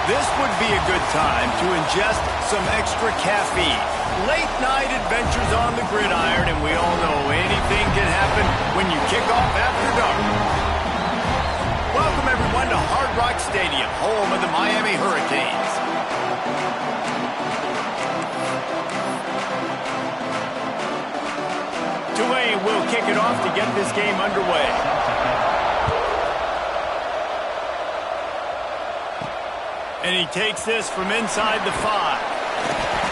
This would be a good time to ingest some extra caffeine. Late night adventures on the gridiron, and we all know anything can happen when you kick off after dark. Welcome everyone to Hard Rock Stadium, home of the Miami Hurricanes. Tulane will kick it off to get this game underway. And he takes this from inside the 5.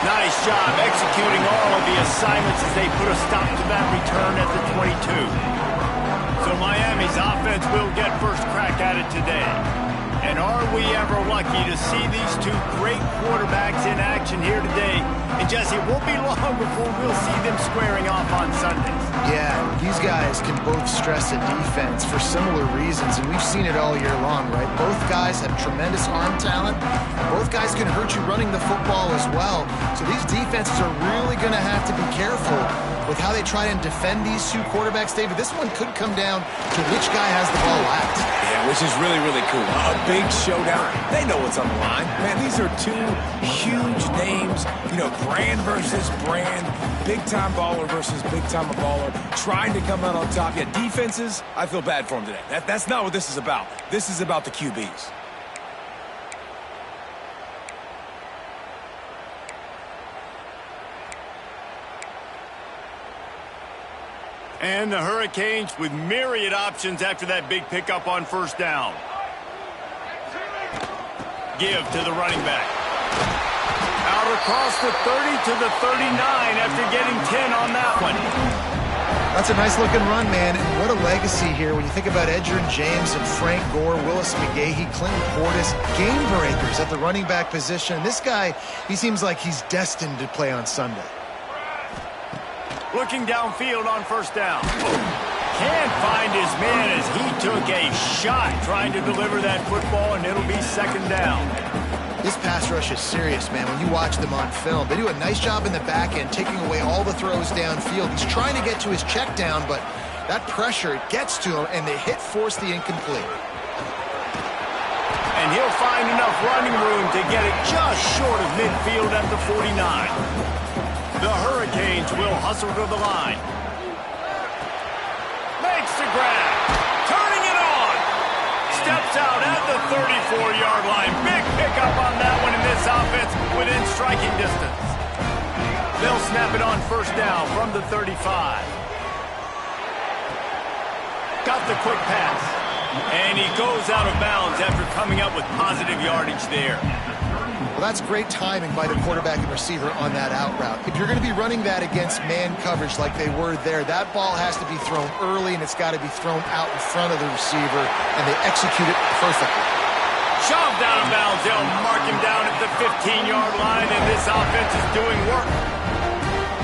Nice job executing all of the assignments as they put a stop to that return at the 22. So Miami's offense will get first crack at it today. And are we ever lucky to see these two great quarterbacks in action here today? And Jesse, it won't be long before we'll see them squaring off on Sundays. Yeah, these guys can both stress a defense for similar reasons, and we've seen it all year long, right? Both guys have tremendous arm talent. Both guys can hurt you running the football as well. So these defenses are really going to have to be careful with how they try and defend these two quarterbacks, David. This one could come down to which guy has the ball last. Yeah, which is really, really cool. A big showdown. They know what's on the line. Man, these are two huge names. You know, brand versus brand. Big-time baller versus big-time baller. Trying to come out on top. Yeah, defenses, I feel bad for them today. That's not what this is about. This is about the QBs. And the Hurricanes with myriad options after that big pickup on first down. Give to the running back. Out across the 30 to the 39 after getting 10 on that one. That's a nice-looking run, man. And what a legacy here when you think about Edgerrin James and Frank Gore, Willis McGahee, Clinton Portis, game breakers at the running back position. This guy, he seems like he's destined to play on Sunday. Looking downfield on first down. Can't find his man as he took a shot trying to deliver that football, and it'll be second down. This pass rush is serious, man. When you watch them on film, they do a nice job in the back end, taking away all the throws downfield. He's trying to get to his check down, but that pressure, it gets to him, and the hit forced the incomplete. And he'll find enough running room to get it just short of midfield at the 49. The Hurricanes will hustle to the line. Makes the grab. Turning it on. Steps out at the 34-yard line. Big pickup on that one in this offense within striking distance. They'll snap it on first down from the 35. Got the quick pass. And he goes out of bounds after coming up with positive yardage there. Well, that's great timing by the quarterback and receiver on that out route. If you're going to be running that against man coverage like they were there, that ball has to be thrown early, and it's got to be thrown out in front of the receiver, and they execute it perfectly. Shoved out of bounds. They'll mark him down at the 15-yard line, and this offense is doing work.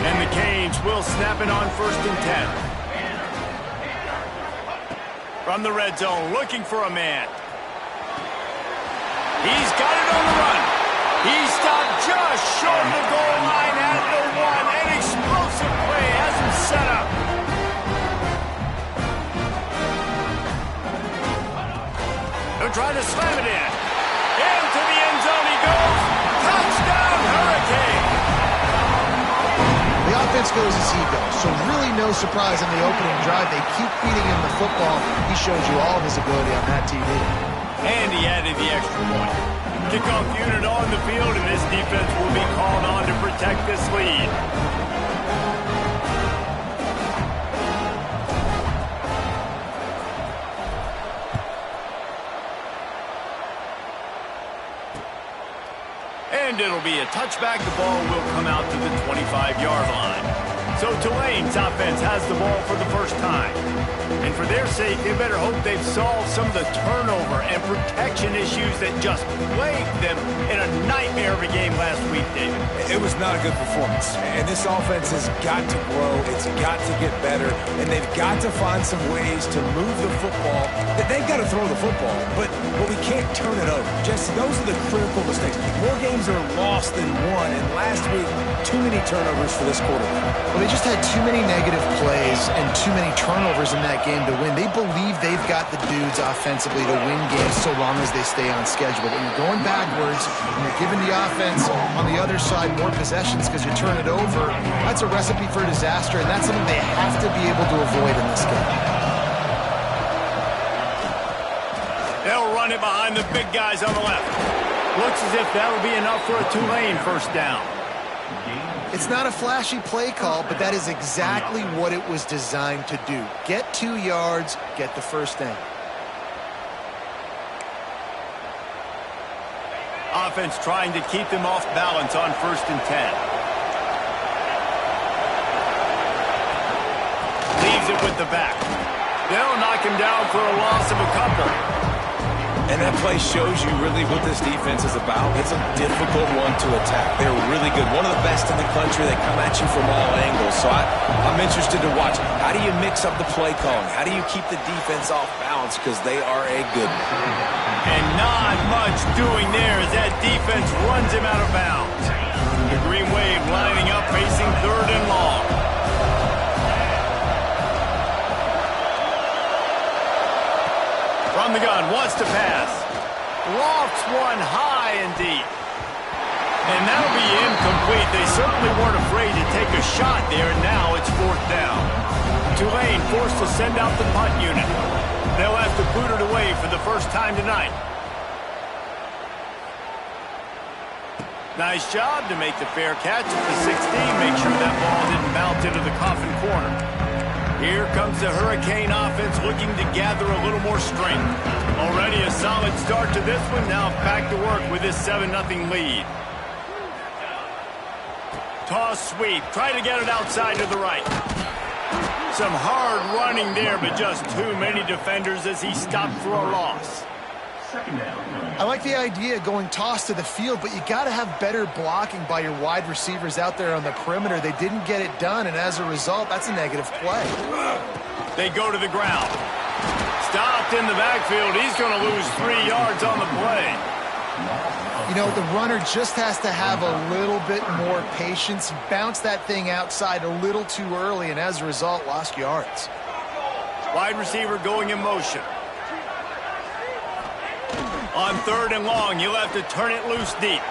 And the Canes will snap it on first and 10. From the red zone, looking for a man. He's got it on the run. He stopped just short of the goal line at the 1. An explosive play has him set up. They're trying to slam it in. Into the end zone he goes. Touchdown, Hurricane. The offense goes as he goes, so really no surprise in the opening drive. They keep feeding him the football. He shows you all of his ability on that TV. And he added the extra point. Kickoff unit on the field, and this defense will be called on to protect this lead. And it'll be a touchback. The ball will come out to the 25-yard line. So Tulane's offense has the ball for the first time. And for their sake, they better hope they've solved some of the turnover and protection issues that just plague them in a nightmare of every game last week, David. It was not a good performance. And this offense has got to grow. It's got to get better. And they've got to find some ways to move the football. They've got to throw the football, but we can't turn it over. Jesse, those are the critical mistakes. More games are lost than won. And last week, too many turnovers for this quarterback. Well, they just had too many negative plays and too many turnovers in that game to win. They believe they've got the dudes offensively to win games so long as they stay on schedule. But when you're going backwards and you're giving the offense on the other side more possessions because you turn it over, that's a recipe for disaster, and that's something they have to be able to avoid in this game. They'll run it behind the big guys on the left. Looks as if that'll be enough for a Tulane first down. It's not a flashy play call, but that is exactly what it was designed to do. Get 2 yards, get the first down. Offense trying to keep them off balance on 1st and 10. Leaves it with the back. They'll knock him down for a loss of a couple. And that play shows you really what this defense is about. It's a difficult one to attack. They're really good. One of the best in the country. They come at you from all angles. So I'm interested to watch. How do you mix up the play calling? How do you keep the defense off balance? Because they are a good one. And not much doing there as that defense runs him out of bounds. The Green Wave lining up, facing 3rd and long. From the gun, wants to pass. Lofts one high and deep. And that'll be incomplete. They certainly weren't afraid to take a shot there, and now it's 4th down. Tulane forced to send out the punt unit. They'll have to boot it away for the first time tonight. Nice job to make the fair catch at the 16. Make sure that ball didn't bounce into the coffin corner. Here comes the Hurricane offense looking to gather a little more strength. Already a solid start to this one. Now back to work with this 7-0 lead. Toss sweep. Try to get it outside to the right. Some hard running there, but just too many defenders as he stopped for a loss. I like the idea of going toss to the field, but you got to have better blocking by your wide receivers out there on the perimeter. They didn't get it done, and as a result, that's a negative play. They go to the ground. Stopped in the backfield. He's going to lose 3 yards on the play. You know, the runner just has to have a little bit more patience. He bounced that thing outside a little too early, and as a result, lost yards. Wide receiver going in motion. On 3rd and long, you'll have to turn it loose deep.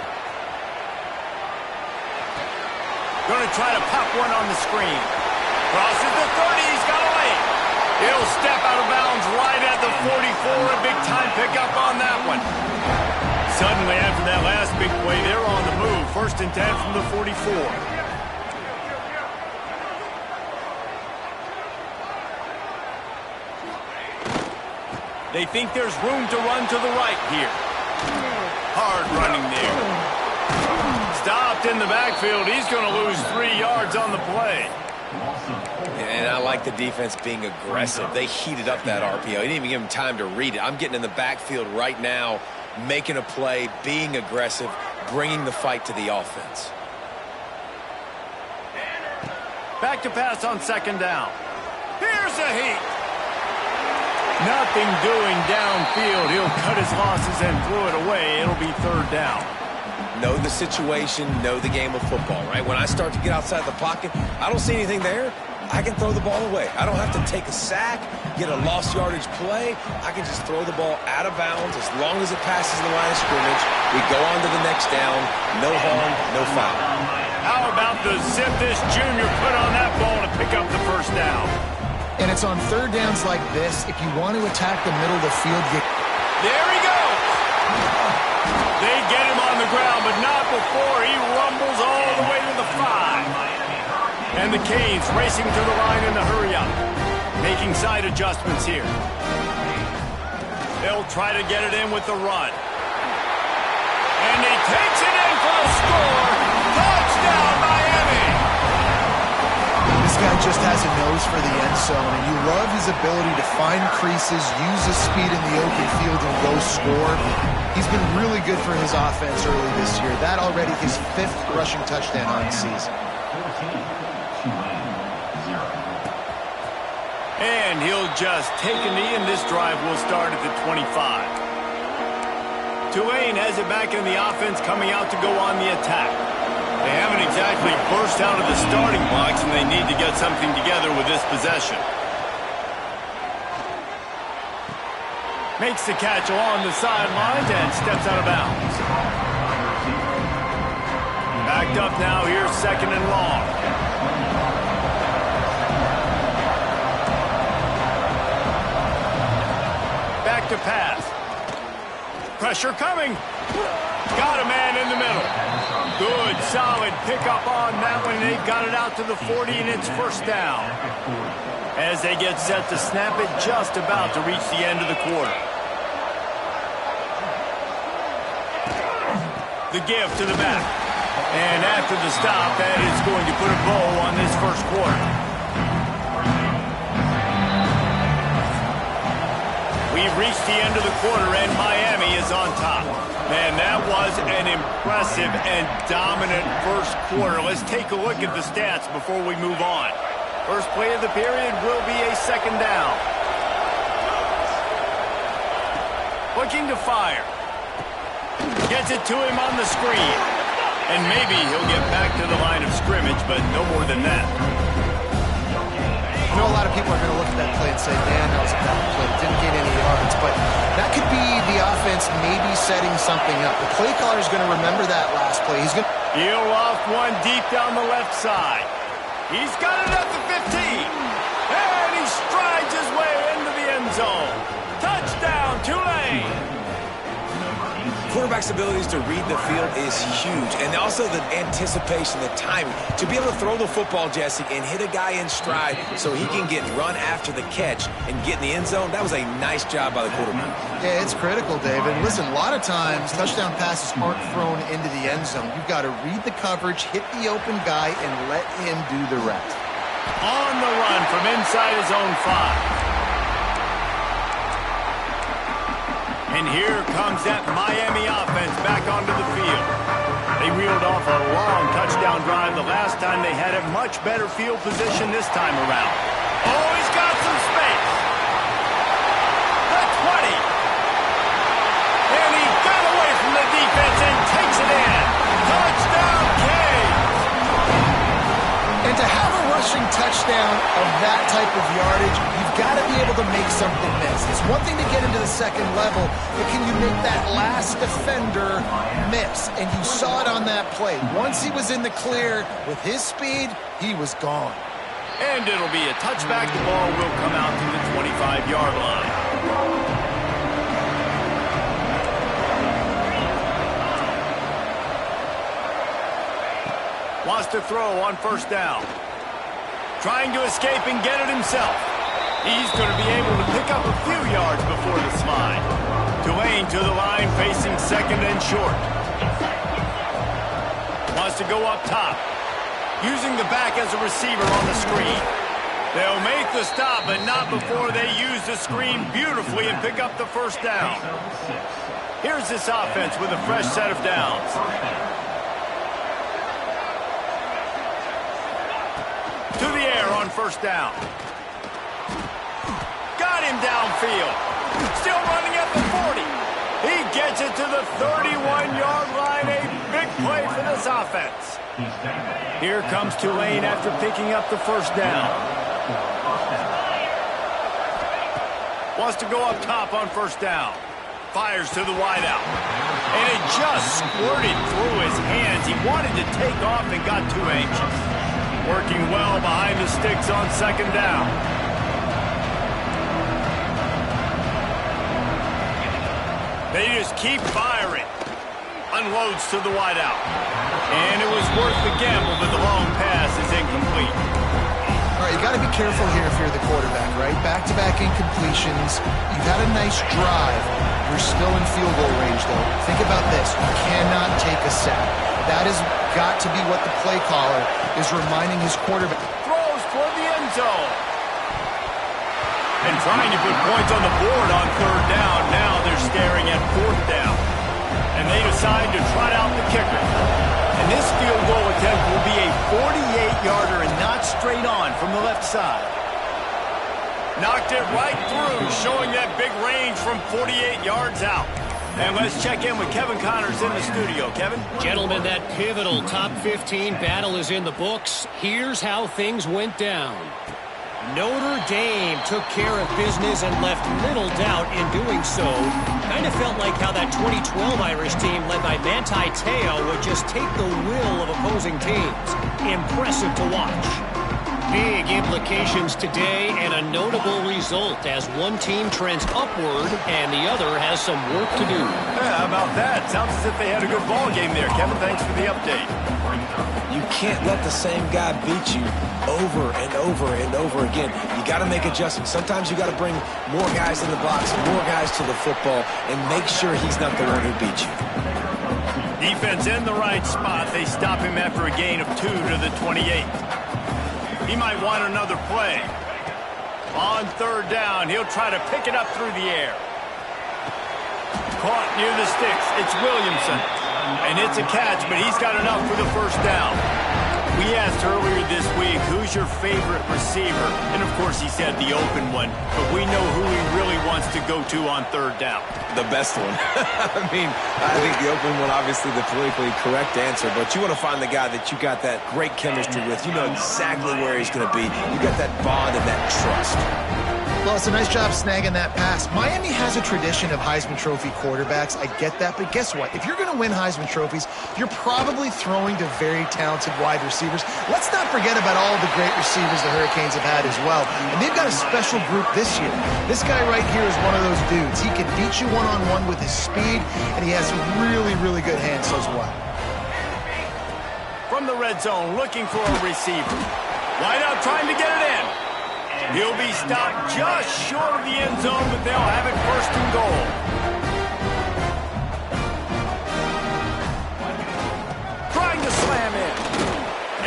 Going to try to pop one on the screen. Crosses the 30, he's got away. He'll step out of bounds right at the 44. A big time pickup on that one. Suddenly, after that last big play, they're on the move. 1st and 10 from the 44. They think there's room to run to the right here. Hard running there. Stopped in the backfield. He's going to lose 3 yards on the play. And I like the defense being aggressive. They heated up that RPO. He didn't even give him time to read it. I'm getting in the backfield right now, making a play, being aggressive, bringing the fight to the offense. Back to pass on 2nd down. Here's a heat. Nothing doing downfield. He'll cut his losses and throw it away. It'll be 3rd down. Know the situation, know the game of football, right? When I start to get outside the pocket, I don't see anything there. I can throw the ball away. I don't have to take a sack, get a lost yardage play. I can just throw the ball out of bounds as long as it passes the line of scrimmage. We go on to the next down. No harm, no foul. How about the zip this junior put on that ball to pick up the 1st down? And it's on 3rd downs like this. If you want to attack the middle of the field, there he goes. They get him on the ground, but not before he rumbles all the way to the 5. And the Canes racing to the line in the hurry-up. Making side adjustments here. They'll try to get it in with the run. And he takes it in for the score. Touchdown, Miami! this guy just has a nose for the end zone, and you love his ability to find creases, use his speed in the open field, and go score. He's been really good for his offense early this year. That already his 5th rushing touchdown on the season. And he'll just take a knee, and this drive will start at the 25. Tulane has it back in the offense, coming out to go on the attack. They haven't exactly burst out of the starting blocks, and they need to get something together with this possession. Makes the catch along the sidelines and steps out of bounds. Backed up now, here's 2nd and long. Back to pass. Pressure coming. Got a man in the middle. Good, solid pickup on that one. They got it out to the 40, and it's 1st down. As they get set to snap it, just about to reach the end of the quarter. The give to the back. And after the stop, that is going to put a bow on this 1st quarter. We've reached the end of the quarter, and Miami is on top. Man, that was an impressive and dominant 1st quarter. Let's take a look at the stats before we move on. First play of the period will be a 2nd down. Looking to fire. Gets it to him on the screen. And maybe he'll get back to the line of scrimmage, but no more than that. I know a lot of people are going to look at that play and say, man, that was a bad play. Didn't get any yards. But that could be the offense maybe setting something up. The play caller is going to remember that last play. He's going to He'll off one deep down the left side. He's got it at the 15. And he strides his way into the end zone. Touchdown, Tulane. Quarterback's abilities to read the field is huge, and also the anticipation, the timing. To be able to throw the football, Jesse, and hit a guy in stride so he can get run after the catch and get in the end zone, that was a nice job by the quarterback. Yeah, it's critical, David. Listen, a lot of times touchdown passes aren't thrown into the end zone. You've got to read the coverage, hit the open guy, and let him do the rest. On the run from inside his own 5. And here comes that Miami offense back onto the field. They reeled off a long touchdown drive the last time. They had a much better field position this time around. Oh, he's got some space. The 20. And he got away from the defense and takes it in. Touchdown, Canes. And to have a rushing touchdown of that type of yardage, you've got to be able to make something miss. It's one thing to get into the 2nd level, but can you make that last defender miss? And you saw it on that play. Once he was in the clear with his speed, he was gone. And it'll be a touchback. The ball will come out to the 25-yard line. Wants to throw on 1st down. Trying to escape and get it himself. He's going to be able to pick up a few yards before the slide. Tulane to the line, facing 2nd and short. Wants to go up top. Using the back as a receiver on the screen. They'll make the stop, but not before they use the screen beautifully and pick up the 1st down. Here's this offense with a fresh set of downs. To the air on 1st down. Got him downfield. Still running at the 40. He gets it to the 31-yard line. A big play for this offense. Here comes Tulane after picking up the 1st down. Wants to go up top on 1st down. Fires to the wideout. And it just squirted through his hands. He wanted to take off and got too anxious. Working well behind the sticks on 2nd down. They just keep firing. Unloads to the wideout. And it was worth the gamble, but the long pass is incomplete. All right, you got to be careful here if you're the quarterback, right? Back-to-back incompletions. You've had a nice drive. You're still in field goal range, though. Think about this. You cannot take a sack. That has got to be what the play caller is reminding his quarterback. Throws toward the end zone. And trying to put points on the board on 3rd down. Now they're staring at 4th down. And they decide to trot out the kicker. And this field goal attempt will be a 48-yarder and not straight on from the left side. Knocked it right through, showing that big range from 48 yards out. And let's check in with Kevin Connors in the studio. Kevin? Gentlemen, that pivotal top 15 battle is in the books. Here's how things went down. Notre Dame took care of business and left little doubt in doing so. Kind of felt like how that 2012 Irish team led by Manti Te'o would just take the will of opposing teams. Impressive to watch. Big implications today and a notable result as one team trends upward and the other has some work to do. Yeah, how about that? Sounds as if they had a good ball game there. Kevin, thanks for the update. You can't let the same guy beat you over and over and over again. You got to make adjustments. Sometimes you got to bring more guys in the box, more guys to the football, and make sure he's not the one who beat you. Defense in the right spot. They stop him after a gain of 2 to the 28. He might want another play. On third down, he'll try to pick it up through the air. Caught near the sticks. It's Williamson. And it's a catch, but he's got enough for the first down. We asked earlier this week, who's your favorite receiver? And, of course, he said the open one. But we know who he really wants to go to on third down. The best one. I mean, I think the open one, obviously the politically correct answer, but you want to find the guy that you got that great chemistry with. You know exactly where he's going to be. You got that bond and that trust. Well, it's a nice job snagging that pass. Miami has a tradition of Heisman Trophy quarterbacks. I get that, but guess what? If you're going to win Heisman Trophies, you're probably throwing to very talented wide receivers. Let's not forget about all the great receivers the Hurricanes have had as well. And they've got a special group this year. This guy right here is one of those dudes. He can beat you one-on-one with his speed, and he has really, really good hands as well. From the red zone, looking for a receiver. Wide out, trying to get it in. He'll be stopped just short of the end zone, but they'll have it first and goal. Trying to slam in.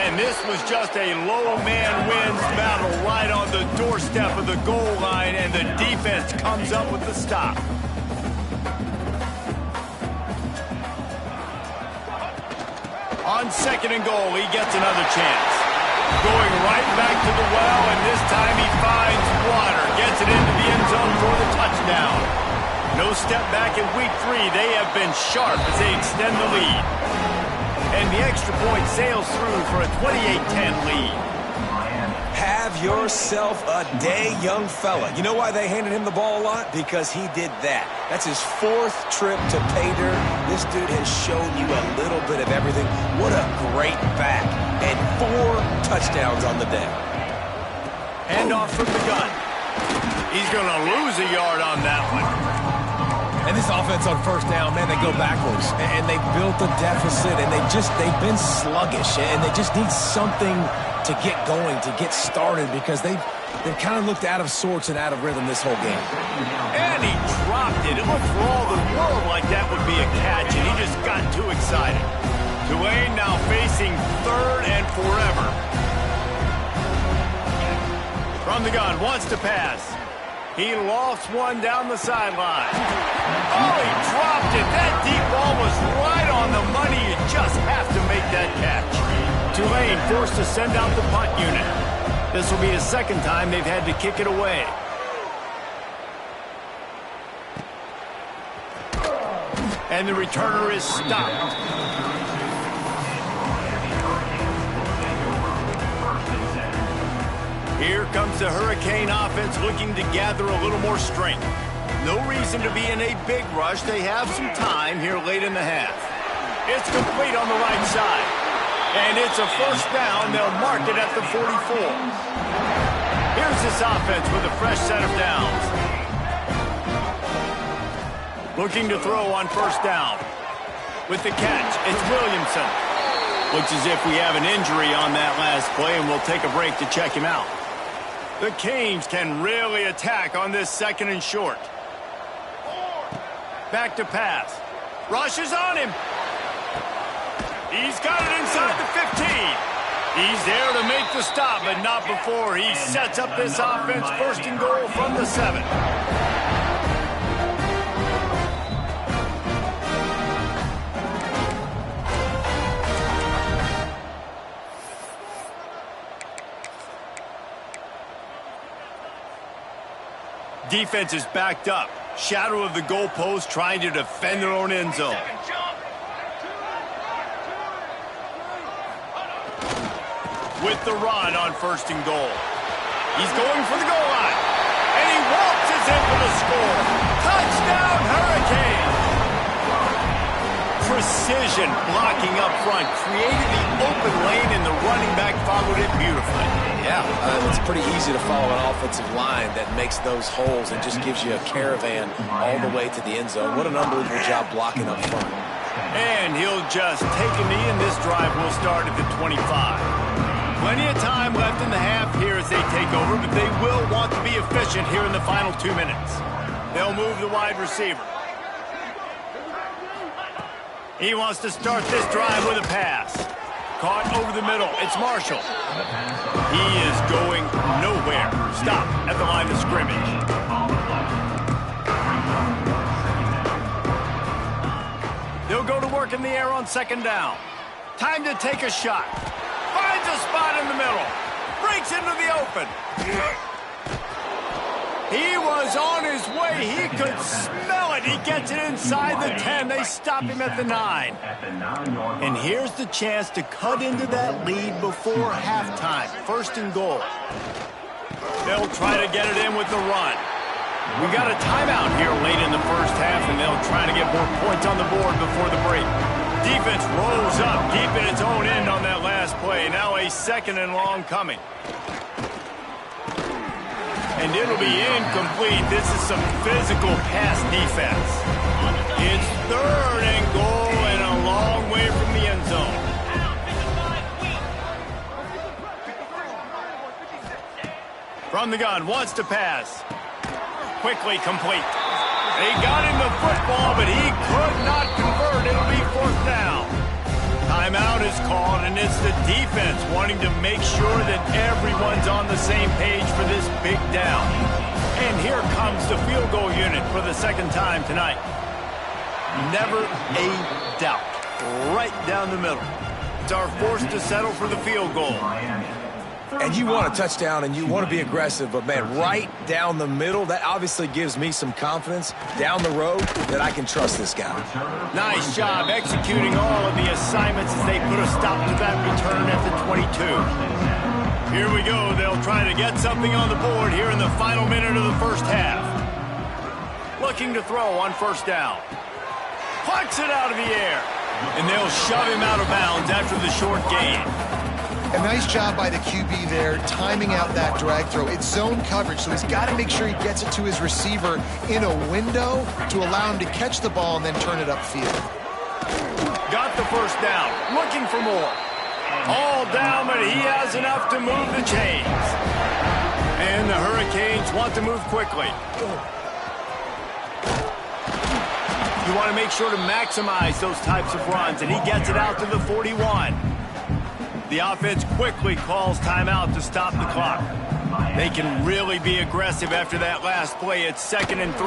And this was just a low man wins battle right on the doorstep of the goal line, and the defense comes up with the stop. On second and goal, he gets another chance. Going right back to the well, and this time he finds water. Gets it into the end zone for the touchdown. No step back in week 3. They have been sharp as they extend the lead. And the extra point sails through for a 28-10 lead. Have yourself a day, young fella. You know why they handed him the ball a lot? Because he did that. That's his 4th trip to pay dirt. This dude has shown you a little bit of everything. What a great back. And 4 touchdowns on the day. Handoff from the gun. He's going to lose a yard on that one. And this offense on first down, man, they go backwards. And they built a deficit, and they've been sluggish. And they just need something to get going, to get started, because they've kind of looked out of sorts and out of rhythm this whole game. And he dropped it. It looked for all the world like that would be a catch, and he just got too excited. Tulane now facing third and forever. From the gun, wants to pass. He lost one down the sideline. Oh, he dropped it. That deep ball was right on the money. You just have to make that catch. Tulane forced to send out the punt unit. This will be the second time they've had to kick it away. And the returner is stopped. Here comes the Hurricane offense looking to gather a little more strength. No reason to be in a big rush. They have some time here late in the half. It's complete on the right side. And it's a first down. They'll mark it at the 44. Here's this offense with a fresh set of downs. Looking to throw on first down. With the catch, it's Williamson. Looks as if we have an injury on that last play, and we'll take a break to check him out. The Canes can really attack on this second and short. Back to pass. Rush is on him. He's got it inside the 15. He's there to make the stop, but not before he sets up this offense first and goal from the 7. defense is backed up. Shadow of the goalpost, trying to defend their own end zone. With the run on 1st and goal. He's going for the goal line. And he waltzes in for the score. Touchdown, Hurricane! Precision blocking up front. Created the open lane, and the running back followed it beautifully. Yeah, it's pretty easy to follow an offensive line that makes those holes and just gives you a caravan all the way to the end zone. What an unbelievable job blocking up front. And he'll just take a knee, and this drive will start at the 25. Plenty of time left in the half here as they take over, but they will want to be efficient here in the final 2 minutes. They'll move the wide receiver. He wants to start this drive with a pass. Caught over the middle. It's Marshall. He is going nowhere. Stop at the line of scrimmage. They'll go to work in the air on 2nd down. Time to take a shot. Finds a spot in the middle. Breaks into the open. He was on his way. He could smell it. He gets it inside the 10. They stop him at the 9. And here's the chance to cut into that lead before halftime. 1st and goal. They'll try to get it in with the run. We got a timeout here late in the first half, and they'll try to get more points on the board before the break. Defense rolls up deep in its own end on that last play. Now a 2nd and long coming. And it'll be incomplete. This is some physical pass defense. It's 3rd and goal and a long way from the end zone. From the gun, wants to pass. Quickly complete. They got him the football, but he could not convert. It'll be 4th down. Timeout is called, and it's the defense wanting to make sure that everyone's on the same page for this big down. And here comes the field goal unit for the 2nd time tonight. Never a doubt. Right down the middle. It's our forced to settle for the field goal. And you want a touchdown, and you want to be aggressive, but, man, right down the middle, that obviously gives me some confidence down the road that I can trust this guy. Nice job executing all of the assignments as they put a stop to that return at the 22. Here we go. They'll try to get something on the board here in the final minute of the first half. Looking to throw on 1st down. Plucks it out of the air. And they'll shove him out of bounds after the short gain. A nice job by the QB there, timing out that drag throw. It's zone coverage, so he's got to make sure he gets it to his receiver in a window to allow him to catch the ball and then turn it upfield. Got the 1st down, looking for more. All down, but he has enough to move the chains. And the Hurricanes want to move quickly. You want to make sure to maximize those types of runs, and he gets it out to the 41. The offense quickly calls timeout to stop the clock. They can really be aggressive after that last play. It's 2nd and 3.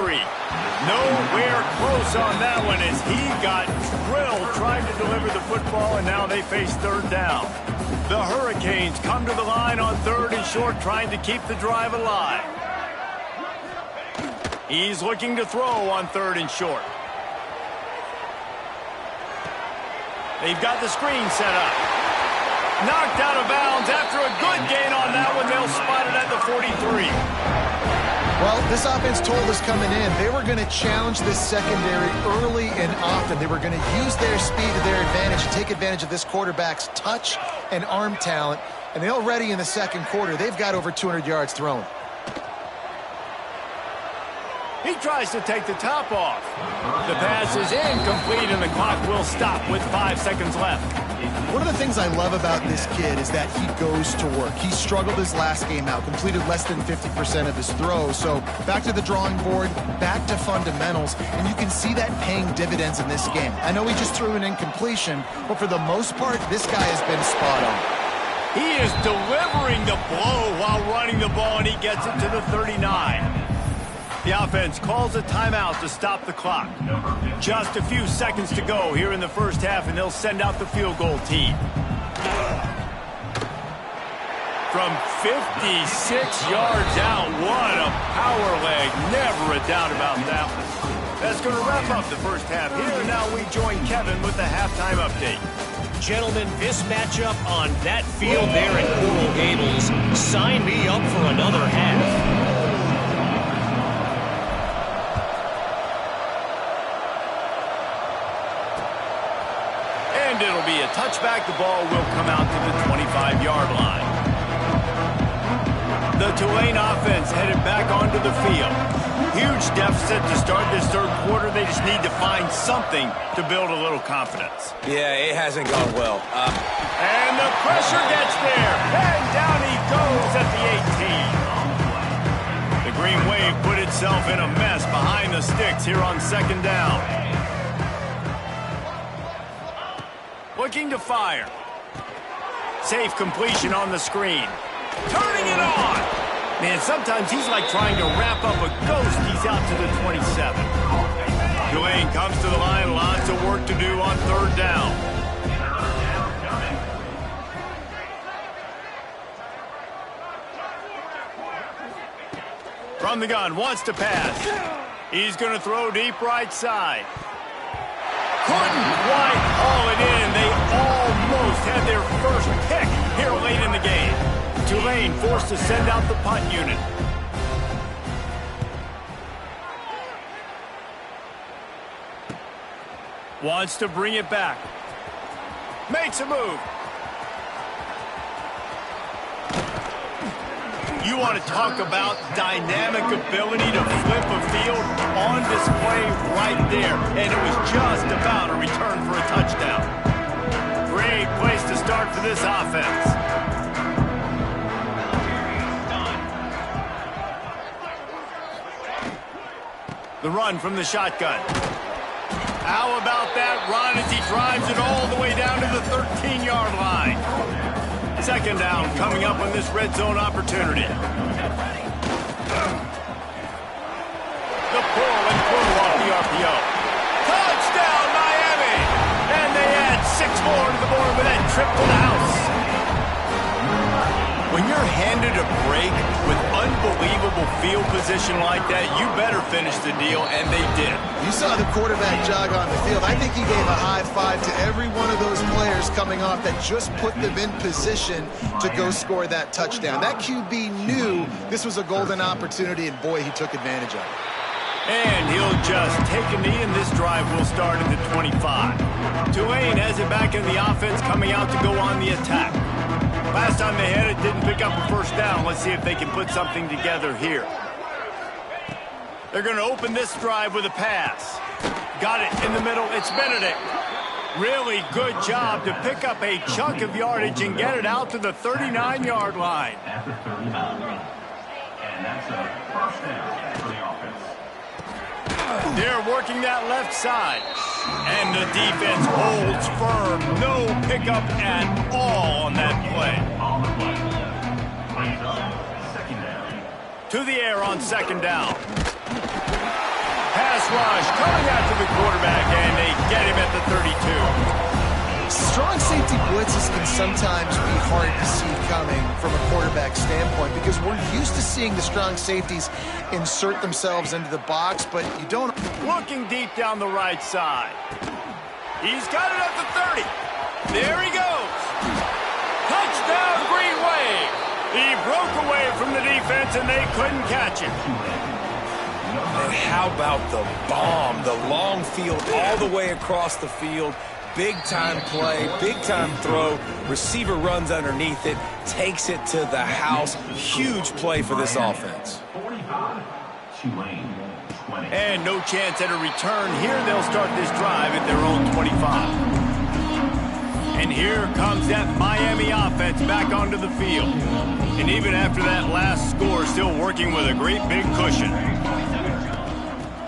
Nowhere close on that one as he got drilled trying to deliver the football, and now they face 3rd down. The Hurricanes come to the line on 3rd and short, trying to keep the drive alive. He's looking to throw on 3rd and short. They've got the screen set up. Knocked out of bounds after a good gain on that one. They'll spot it at the 43. Well, this offense told us coming in they were going to challenge this secondary early and often. They were going to use their speed to their advantage and take advantage of this quarterback's touch and arm talent. And they already in the 2nd quarter, they've got over 200 yards thrown. He tries to take the top off. The pass is incomplete, and the clock will stop with 5 seconds left. One of the things I love about this kid is that he goes to work. He struggled his last game out, completed less than 50% of his throws. So back to the drawing board, back to fundamentals, and you can see that paying dividends in this game. I know he just threw an incompletion, but for the most part, this guy has been spot on. He is delivering the blow while running the ball, and he gets it to the 39. The offense calls a timeout to stop the clock. Just a few seconds to go here in the first half, and they'll send out the field goal team. From 56 yards out, what a power leg. Never a doubt about that one. That's going to wrap up the first half here. Now we join Kevin with the halftime update. Gentlemen, this matchup on that field there in Coral Gables, sign me up for another half. And it'll be a touchback. The ball will come out to the 25-yard line. The Tulane offense headed back onto the field. Huge deficit to start this third quarter. They just need to find something to build a little confidence. Yeah, it hasn't gone well. And the pressure gets there. And down he goes at the 18. The Green Wave put itself in a mess behind the sticks here on second down. Looking to fire. Safe completion on the screen. Turning it on. Man, sometimes he's like trying to wrap up a ghost. He's out to the 27. Tulane comes to the line. Lots of work to do on third down. From the gun, wants to pass. He's going to throw deep right side. Couldn't quite haul it in. They almost had their first pick here late in the game. Tulane forced to send out the punt unit. Wants to bring it back. Makes a move. You want to talk about dynamic ability to flip a field on display right there. And it was just about a return for a touchdown. Great place to start for this offense. The run from the shotgun. How about that run as he drives it all the way down to the 13-yard line? Second down coming up on this red zone opportunity. The pull and pull off the RPO. Touchdown, Miami! And they add 6 more to the board with that trip to the house. When you're handed a break with unbelievable field position like that, you better finish the deal, and they did. You saw the quarterback jog on the field. I think he gave a high five to every one of those players coming off that just put them in position to go score that touchdown. That QB knew this was a golden opportunity, and boy, he took advantage of it. And he'll just take a knee, and this drive will start at the 25. Tulane has it back in the offense, coming out to go on the attack. Last time they had it, didn't pick up a first down. Let's see if they can put something together here. They're going to open this drive with a pass. Got it in the middle. It's Benedict. Really good job to pick up a chunk of yardage and get it out to the 39-yard line. At the 39. And that's a first down for the offense. They're working that left side. And the defense holds firm. No pickup at all on that play. On the play. Second down. To the air on second down. Pass rush coming after the quarterback, and they get him at the 32. Strong safety blitzes can sometimes be hard to see coming from a quarterback standpoint because we're used to seeing the strong safeties insert themselves into the box, but you don't. Looking deep down the right side. He's got it at the 30. There he goes. Touchdown, Green Wave. He broke away from the defense, and they couldn't catch him. And how about the bomb, the long field all the way across the field. Big-time play, big-time throw. Receiver runs underneath it, takes it to the house. Huge play for this offense. 45. Tulane. 20. And no chance at a return here. They'll start this drive at their own 25. And here comes that Miami offense back onto the field. And even after that last score, still working with a great big cushion.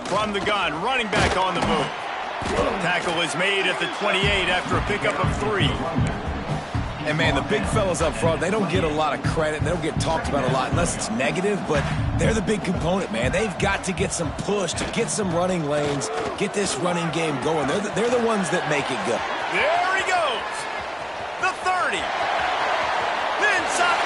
From the gun, running back on the move. Tackle is made at the 28 after a pickup of 3. And, man, the big fellas up front, they don't get a lot of credit. They don't get talked about a lot unless it's negative, but they're the big component, man. They've got to get some push, to get some running lanes, get this running game going. They're the ones that make it go. There he goes. The 30. Inside.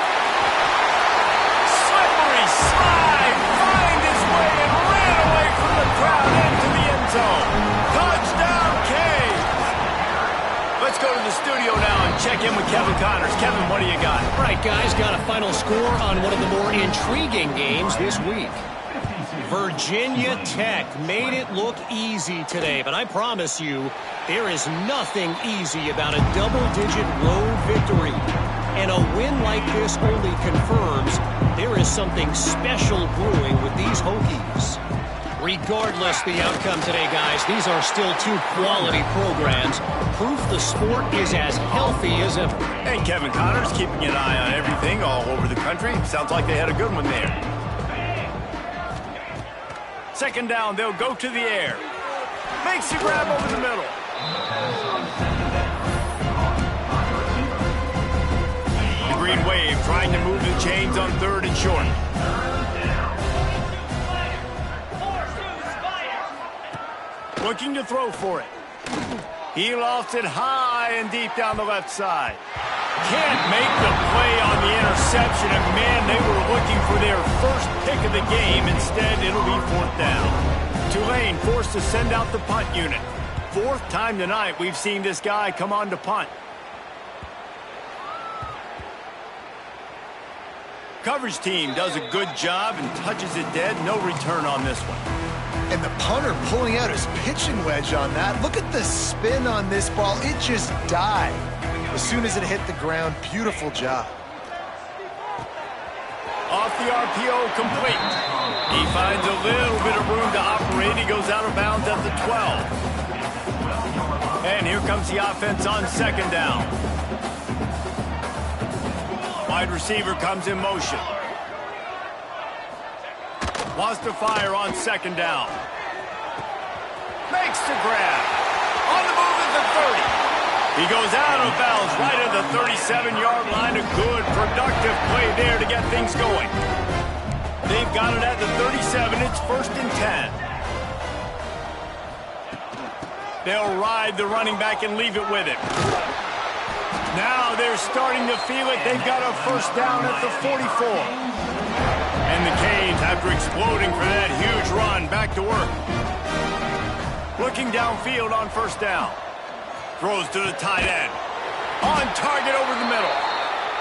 check in with Kevin Connors. Kevin, what do you got? All right, guys, got a final score on one of the more intriguing games this week. Virginia Tech made it look easy today, but I promise you, there is nothing easy about a double-digit road victory. And a win like this only confirms there is something special brewing with these Hokies. Regardless the outcome today, guys, these are still two quality programs. Proof the sport is as healthy as ever. And Kevin Connors keeping an eye on everything all over the country. Sounds like they had a good one there. Second down, they'll go to the air. Makes the grab over the middle. The Green Wave trying to move the chains on third and short. Looking to throw for it. He lost it high and deep down the left side. Can't make the play on the interception, and man, they were looking for their first pick of the game. Instead, it'll be fourth down. Tulane forced to send out the punt unit. Fourth time tonight we've seen this guy come on to punt. Coverage team does a good job and touches it dead. No return on this one. And the punter pulling out his pitching wedge on that. Look at the spin on this ball. It just died as soon as it hit the ground. Beautiful job. Off the RPO, complete. He finds a little bit of room to operate. He goes out of bounds at the 12. And here comes the offense on second down. Wide receiver comes in motion. Wants to fire on second down. Makes the grab. On the move at the 30. He goes out of bounds right at the 37-yard line. A good, productive play there to get things going. They've got it at the 37. It's first and 10. They'll ride the running back and leave it with him. Now they're starting to feel it. They've got a first down at the 44. And the Canes, after exploding for that huge run, back to work. Looking downfield on first down. Throws to the tight end. On target over the middle.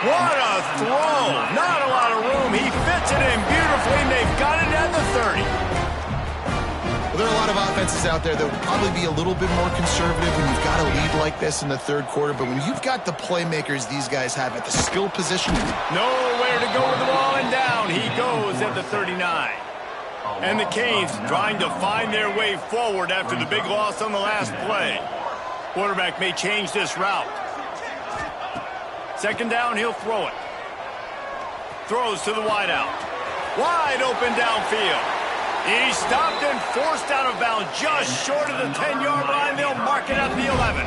What a throw. Not a lot of room. He fits it in beautifully, and they've got it at the 30. Well, there are a lot of offenses out there that would probably be a little bit more conservative when you've got a lead like this in the third quarter. But when you've got the playmakers these guys have at the skill position. Nowhere to go with the ball, and down he goes at the 39. And the Canes trying to find their way forward after the big loss on the last play. Quarterback may change this route. Second down, he'll throw it. Throws to the wideout. Wide open downfield. He stopped and forced out of bounds just short of the 10-yard line. They'll mark it at the 11.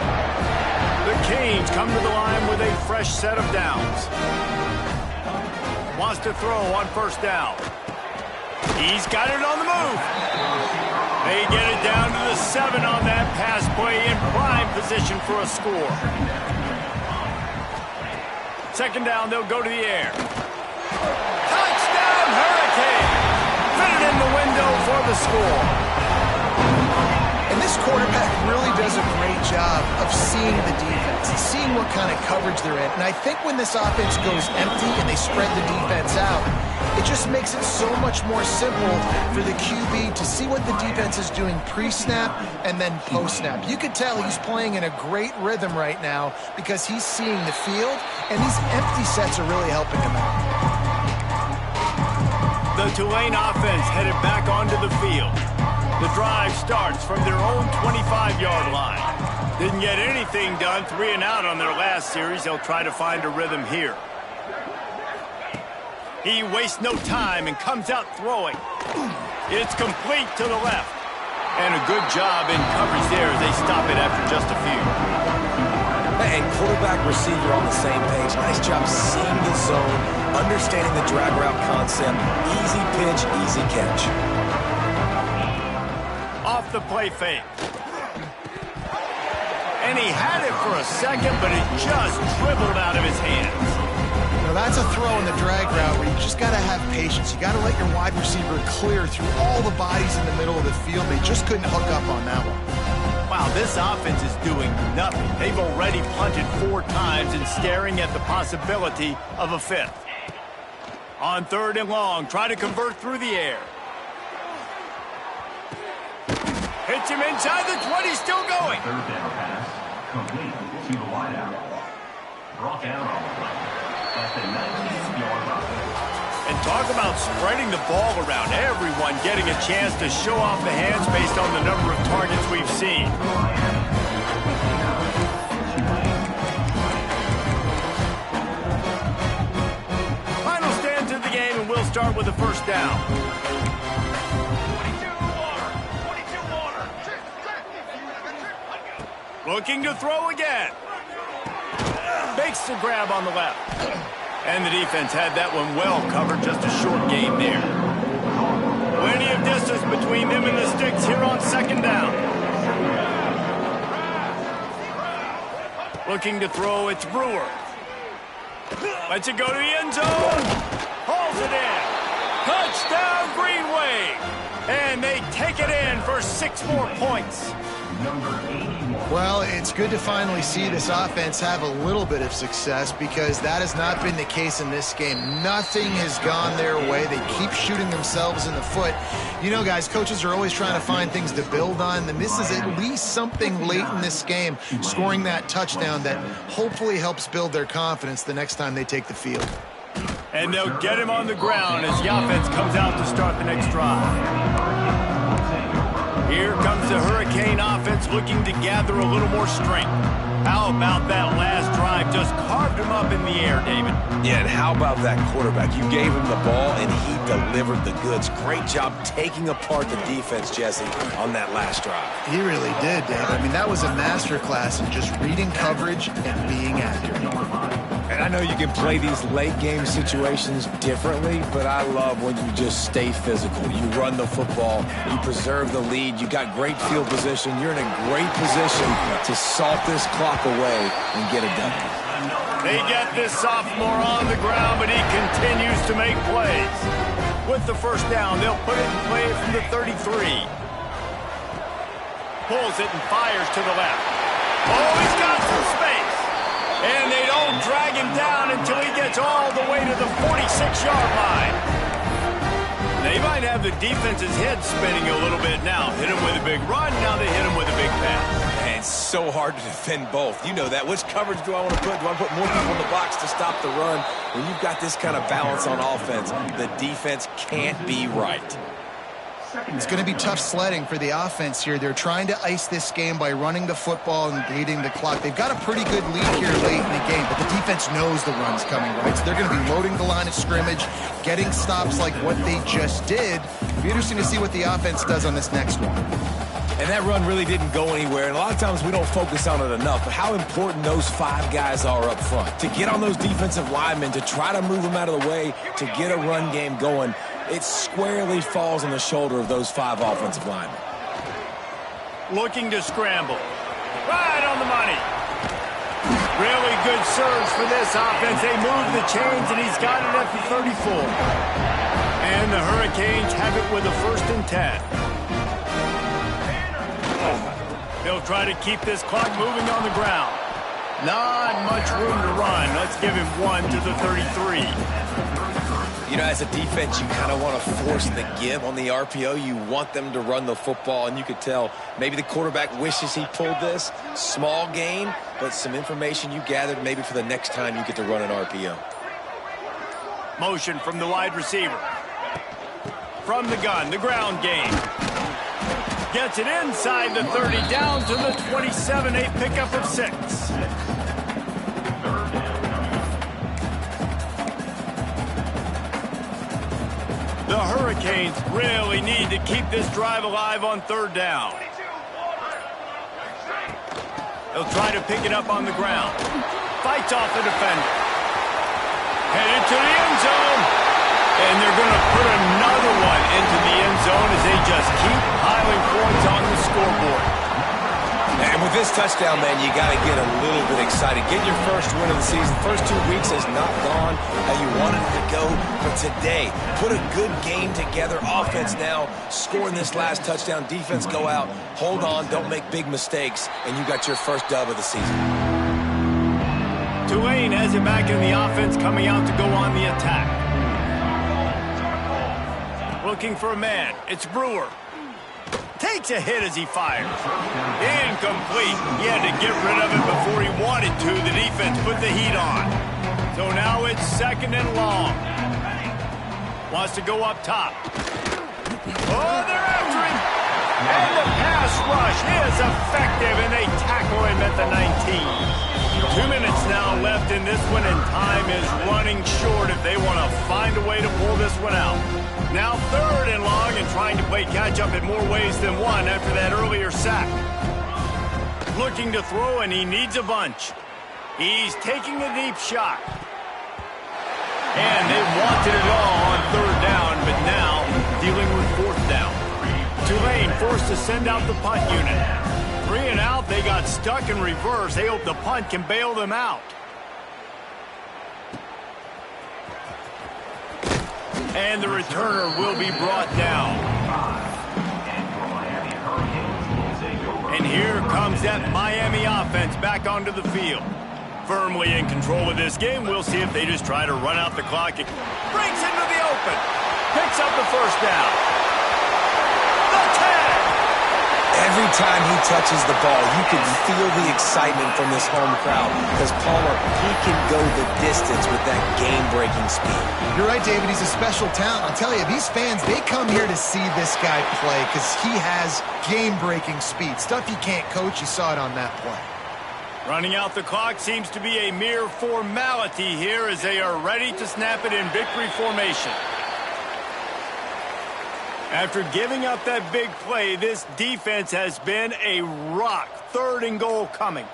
The Canes come to the line with a fresh set of downs. Wants to throw on first down. He's got it on the move. They get it down to the 7 on that pass play in prime position for a score. Second down, they'll go to the air. Touchdown, Hurricane! Fit it in the window for the score. And this quarterback really does a great job of seeing the defense and seeing what kind of coverage they're in. And I think when this offense goes empty and they spread the defense out, it just makes it so much more simple for the QB to see what the defense is doing pre-snap and then post-snap. You could tell he's playing in a great rhythm right now because he's seeing the field, and these empty sets are really helping him out. The Tulane offense headed back onto the field. The drive starts from their own 25-yard line. Didn't get anything done, 3 and out on their last series. They'll try to find a rhythm here. He wastes no time and comes out throwing. It's complete to the left. And a good job in coverage there as they stop it after just a few. And quarterback, receiver on the same page. Nice job seeing the zone, understanding the drag route concept. Easy pitch, easy catch. Off the play fake. And he had it for a second, but it just dribbled out of his hands. Now that's a throw in the drag route where you just got to have patience. You got to let your wide receiver clear through all the bodies in the middle of the field. They just couldn't hook up on that one. Wow, this offense is doing nothing. They've already punted 4 times and staring at the possibility of a 5th. On 3rd and long, try to convert through the air. Hits him inside the 20, still going. 3rd down pass, complete to the wideout. Brought down on the play. That's a 19-yard offense. And talk about spreading the ball around. Everyone getting a chance to show off the hands based on the number of targets we've seen. Final stands of the game, and we'll start with the 1st down. 22 water. Looking to throw again. Makes the grab on the left. And the defense had that one well covered, just a short gain there. Plenty of distance between them and the sticks here on 2nd down. Looking to throw, it's Brewer. Lets it go to the end zone. Hauls it in. Touchdown, Green Wave. And they take it in for 6 more points. Number 81. Well, it's good to finally see this offense have a little bit of success because that has not been the case in this game. Nothing has gone their way. They keep shooting themselves in the foot. You know, guys, coaches are always trying to find things to build on, and this is at least something late in this game, scoring that touchdown that hopefully helps build their confidence the next time they take the field. And they'll get him on the ground as the offense comes out to start the next drive. Here comes the Hurricane offense looking to gather a little more strength. How about that last drive? Just carved him up in the air, David. Yeah, and how about that quarterback? You gave him the ball, and he delivered the goods. Great job taking apart the defense, Jesse, on that last drive. He really did, Dave. I mean, that was a masterclass in just reading coverage and being accurate. And I know you can play these late-game situations differently, but I love when you just stay physical. You run the football, you preserve the lead, you got great field position, you're in a great position to salt this clock away and get it done. They get this sophomore on the ground, but he continues to make plays. With the 1st down, they'll put it in play from the 33. Pulls it and fires to the left. Oh, he's got some space. And they don't drag him down until he gets all the way to the 46-yard line. They might have the defense's head spinning a little bit now. Hit him with a big run, now they hit him with a big pass. And it's so hard to defend both. You know that. Which coverage do I want to put? Do I put more people in the box to stop the run? When you've got this kind of balance on offense, the defense can't be right. It's going to be tough sledding for the offense here. They're trying to ice this game by running the football and bleeding the clock. They've got a pretty good lead here late in the game, but the defense knows the run's coming, right? So they're going to be loading the line of scrimmage, getting stops like what they just did. It'll be interesting to see what the offense does on this next one. And that run really didn't go anywhere, and a lot of times we don't focus on it enough, but how important those 5 guys are up front. To get on those defensive linemen, to try to move them out of the way, to get a run game going, it squarely falls on the shoulder of those 5 offensive linemen. Looking to scramble. Right on the money. Really good surge for this offense. They move the chains, and he's got it at the 34. And the Hurricanes have it with a 1st and 10. They'll try to keep this clock moving on the ground. Not much room to run. Let's give him 1 to the 33. You know, as a defense, you kind of want to force the give on the RPO. You want them to run the football, and you could tell maybe the quarterback wishes he pulled this. Small gain, but some information you gathered maybe for the next time you get to run an RPO. Motion from the wide receiver. From the gun, the ground game. Gets it inside the 30, down to the 27, a pickup of 6. The Hurricanes really need to keep this drive alive on 3rd down. They'll try to pick it up on the ground. Fights off the defender. Headed to the end zone. And they're going to put another one into the end zone as they just keep piling points on the scoreboard. And with this touchdown, man, you got to get a little bit excited. Getting your first win of the season. First 2 weeks has not gone how you wanted it to go. But today, put a good game together. Offense now scoring this last touchdown. Defense go out. Hold on. Don't make big mistakes. And you got your first dub of the season. Tulane has it back in the offense, coming out to go on the attack. Looking for a man. It's Brewer. Takes a hit as he fires. Incomplete. He had to get rid of it before he wanted to. The defense put the heat on. So now it's 2nd and long. Wants to go up top. Oh, they're after him. And the pass rush is effective, and they tackle him at the 19. 2 minutes now left in this one, and time is running short if they want to find a way to pull this one out. Now 3rd and long, and trying to play catch-up in more ways than one after that earlier sack. Looking to throw, and he needs a bunch. He's taking a deep shot. And they wanted it all on 3rd down, but now dealing with 4th down. Tulane forced to send out the punt unit. 3 and out, they got stuck in reverse. They hope the punt can bail them out. And the returner will be brought down. And here comes that Miami offense back onto the field. Firmly in control of this game. We'll see if they just try to run out the clock. It breaks into the open. Picks up the 1st down. The tag. Every time he touches the ball, you can feel the excitement from this home crowd because Palmer, he can go the distance with that game-breaking speed. You're right, David. He's a special talent. I'll tell you, these fans, they come here to see this guy play because he has game-breaking speed. Stuff you can't coach. You saw it on that play. Running out the clock seems to be a mere formality here as they are ready to snap it in victory formation. After giving up that big play, this defense has been a rock. 3rd and goal coming.